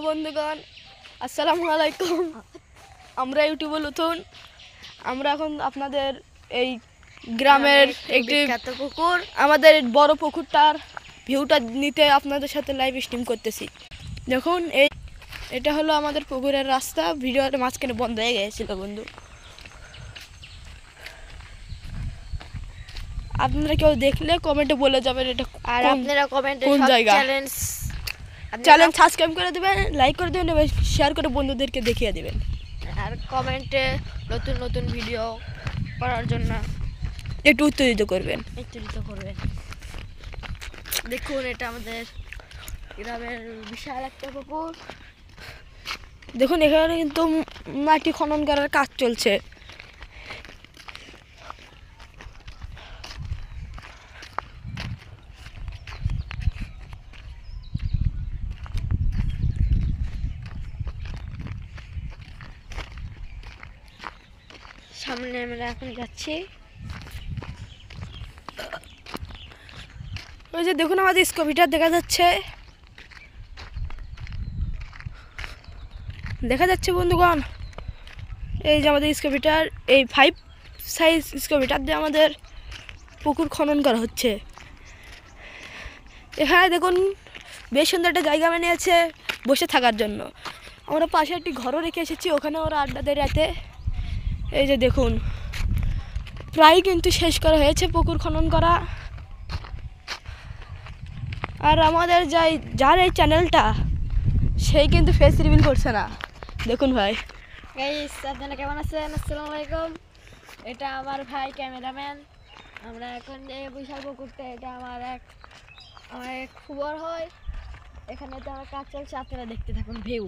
বন্ধুগণ আসসালামু আলাইকুম। আমরা ইউটিউবে নতুন। আমরা এখন আপনাদের এই গ্রামের একটি পুকুর, আমাদের বড় পুকুরটার ভিউটা নিতে আপনাদের সাথে লাইভ স্ট্রিম করতেছি। দেখুন এটা হলো আমাদের পুকুরের রাস্তা। ভিডিওটা মাঝখানে বন্ধ হয়ে গিয়েছিল বন্ধু। আপনারা কেউ দেখলে কমেন্টে বলে যাবেন এটা, আর আপনারা কমেন্টে কোন জায়গা। চ্যানেল সাবস্ক্রাইব করে দেবেন, লাইক করে দেবেন এবং শেয়ার করে বন্ধুদেরকে দেখিয়ে দেবেন। আর কমেন্টে নতুন নতুন ভিডিও করার জন্য একটু উত্তেজিত করবেন। দেখুন এটা আমাদের গ্রামের বিশাল একটা পুকুর। দেখুন এখানে কিন্তু মাটি খনন করার কাজ চলছে। সামনে আমরা এখন যাচ্ছি। ওই যে দেখুন আমাদের স্কোপিটার দেখা যাচ্ছে, বন্ধুগণ। এই যে আমাদের স্কোপিটার, এই 5 সাইজ স্কোপিটার দিয়ে আমাদের পুকুর খনন করা হচ্ছে। এখানে দেখুন বেশ সুন্দর একটা জায়গা বানিয়েছে বসে থাকার জন্য। আমরা পাশে একটি ঘরও রেখে এসেছি, ওখানে ওরা আড্ডা দেয় রাতে। এই যে দেখুন প্রায় কিন্তু শেষ করা হয়েছে পুকুর খনন করা। আর আমাদের যার এই চ্যানেলটা, সেই কিন্তু ফেস রিভিল করছে না। দেখুন ভাই, আপনারা কেমন আছেন? আসসালামু আলাইকুম। এটা আমার ভাই ক্যামেরাম্যান। আমরা এখন এই বিশাল পুকুরটা, এটা আমার এক খবর হয়, এখানে তো আমার কাজ চলছে। আপনারা দেখতে থাকুন ভিউ।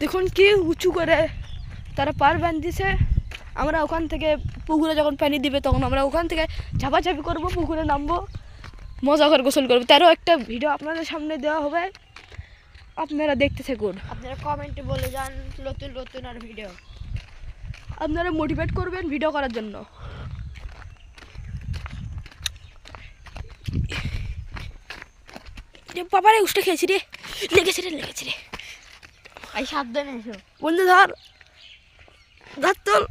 দেখুন কি উঁচু করে তারা পার বাঁধিয়েছে। আমরা ওখান থেকে পুকুরে যখন পানি দিবে তখন আমরা ওখান থেকে ঝাপাঝাপি করবো, পুকুরে নামবো, মজা করে গোসল করবো। তারও একটা ভিডিও আপনাদের সামনে দেওয়া হবে, আপনারা দেখতে থাকুন। আপনারা কমেন্টে বলে যান নতুন নতুন আর ভিডিও, আপনারা মোটিভেট করবেন ভিডিও করার জন্য। বাবারে উষ্টা খেয়েছি রে, লেগেছে রে। এই সাবধানে এসো বন্ধু, ধর তোল।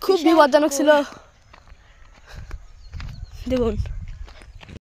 খুব বিপজ্জনক ছিল দেখুন।